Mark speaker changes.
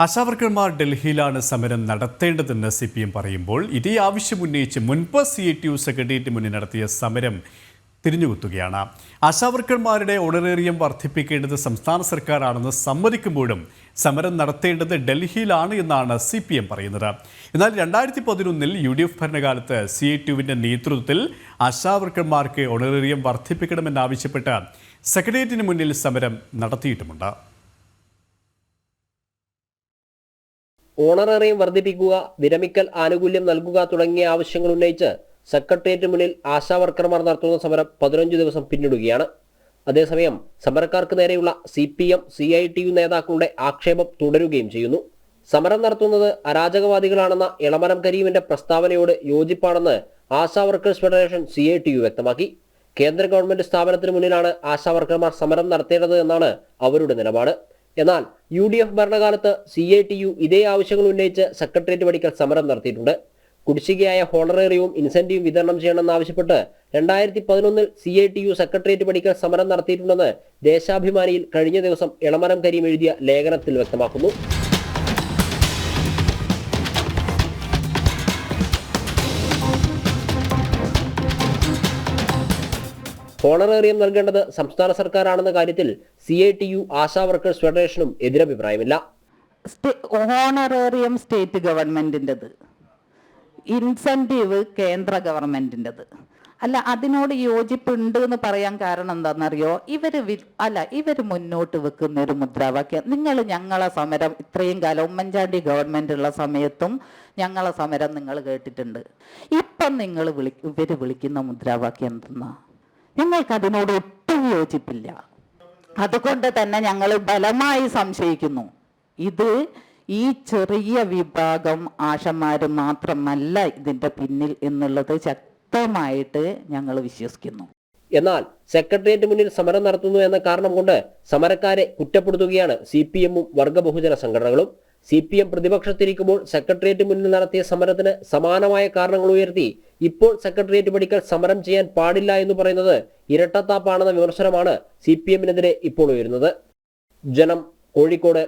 Speaker 1: ആശാവർക്കർമാർ ഡൽഹിയിലാണ് സമരം നടത്തേണ്ടതെന്ന് CPM പറയുമ്പോൾ ഇതേ ആവശ്യം ഉന്നയിച്ച് മുൻപ് CITU സെക്രട്ടേറിയറ്റ് മുന്നിൽ നടത്തിയ സമരം തിരിഞ്ഞുകുത്തുകയാണ്. ആശാവർക്കർമാരുടെ ഓണറേറിയം വർദ്ധിപ്പിക്കേണ്ടത് സംസ്ഥാന സർക്കാരാണെന്ന് സമ്മതിക്കുമ്പോഴും സമരം നടത്തേണ്ടത് ഡൽഹിയിലാണ് എന്നാണ് CPM പറയുന്നത്. എന്നാൽ 2011 UDF ഭരണകാലത്ത് CITUവിൻ്റെ നേതൃത്വത്തിൽ ആശാവർക്കർമാർക്ക് ഓണറേറിയം വർദ്ധിപ്പിക്കണമെന്നാവശ്യപ്പെട്ട് സെക്രട്ടേറിയറ്റിന് മുന്നിൽ സമരം നടത്തിയിട്ടുമുണ്ട്.
Speaker 2: ഓണറേറിയം വർദ്ധിപ്പിക്കുക, വിരമിക്കൽ ആനുകൂല്യം നൽകുക തുടങ്ങിയ ആവശ്യങ്ങൾ ഉന്നയിച്ച് സെക്രട്ടേറിയറ്റ് മുന്നിൽ ആശാവർക്കർമാർ നടത്തുന്ന സമരം 15 ദിവസം പിന്നിടുകയാണ്. അതേസമയം സമരക്കാർക്ക് നേരെയുള്ള CPM, CITU നേതാക്കളുടെ ആക്ഷേപം തുടരുകയും ചെയ്യുന്നു. സമരം നടത്തുന്നത് അരാജകവാദികളാണെന്ന എളമരം കരീമിന്റെ പ്രസ്താവനയോട് യോജിപ്പാണെന്ന് ആശാവർക്കേഴ്സ് ഫെഡറേഷൻ CITU വ്യക്തമാക്കി. കേന്ദ്ര ഗവൺമെന്റ് സ്ഥാപനത്തിന് മുന്നിലാണ് ആശാവർക്കർമാർ സമരം നടത്തേണ്ടത് എന്നാണ് അവരുടെ നിലപാട്. എന്നാൽ UDF ഭരണകാലത്ത് CITU ഇതേ ആവശ്യങ്ങൾ ഉന്നയിച്ച് സെക്രട്ടേറിയറ്റ് പടിക്കൽ സമരം നടത്തിയിട്ടുണ്ട്. കുടിശ്ശികയായ ഹോണറേറിയവും ഇൻസെന്റീവും വിതരണം ചെയ്യണമെന്നാവശ്യപ്പെട്ട് 2011 CITU സെക്രട്ടേറിയറ്റ് പടിക്കൽ സമരം നടത്തിയിട്ടുണ്ടെന്ന് ദേശാഭിമാനിയിൽ കഴിഞ്ഞ ദിവസം എളമരം കരീം എഴുതിയ ലേഖനത്തിൽ വ്യക്തമാക്കുന്നു. ഹോണറേറിയം നൽകേണ്ടത് സംസ്ഥാന സർക്കാരാണെന്ന കാര്യത്തിൽ CITU, ആശാ വർക്കേഴ്സ് ഫെഡറേഷനും എതിരഭിപ്രായമില്ല.
Speaker 3: ഹോണറേറിയം സ്റ്റേറ്റ് ഗവൺമെന്റിൻ്റെത്, ഇൻസെന്റീവ് കേന്ദ്ര ഗവൺമെന്റിൻ്റെത്. അല്ല, അതിനോട് യോജിപ്പുണ്ട് എന്ന് പറയാൻ കാരണം എന്താണെന്നറിയോ? ഇവർ മുന്നോട്ട് വെക്കുന്ന ഒരു മുദ്രാവാക്യം, നിങ്ങൾ ഞങ്ങളെ സമരം ഇത്രയും കാലം ഉമ്മൻചാണ്ടി ഗവൺമെന്റ് ഉള്ള സമയത്തും ഞങ്ങളെ സമരം നിങ്ങൾ കേട്ടിട്ടുണ്ട്. ഇപ്പം ഇവർ വിളിക്കുന്ന മുദ്രാവാക്യം എന്തെന്നാ? ഞങ്ങൾക്ക് അതിനോട് ഒട്ടും യോജിപ്പില്ല. അതുകൊണ്ട് തന്നെ ഞങ്ങൾ ബലമായി സംശയിക്കുന്നു, ഇത് ഈ ചെറിയ വിഭാഗം ആശമാര് മാത്രമല്ല ഇതിന്റെ പിന്നിൽ എന്നുള്ളത് ശക്തമായിട്ട് ഞങ്ങൾ വിശ്വസിക്കുന്നു.
Speaker 2: എന്നാൽ സെക്രട്ടേറിയറ്റ് മുന്നിൽ സമരം നടത്തുന്നു എന്ന കാരണം കൊണ്ട് സമരക്കാരെ കുറ്റപ്പെടുത്തുകയാണ് CPM-ഉം വർഗ ബഹുജന സംഘടനകളും. CPM പ്രതിപക്ഷത്തിരിക്കുമ്പോൾ സെക്രട്ടേറിയറ്റ് മുന്നിൽ നടത്തിയ സമരത്തിന് സമാനമായ കാരണങ്ങൾ ഉയർത്തി ഇപ്പോൾ സെക്രട്ടേറിയറ്റ് പടിക്കൽ സമരം ചെയ്യാൻ പാടില്ല എന്ന് പറയുന്നത് ഇരട്ടത്താപ്പാണെന്ന വിമർശനമാണ് CPM-നെതിരെ ഇപ്പോൾ ഉയരുന്നത്. ജനം, കോഴിക്കോട്.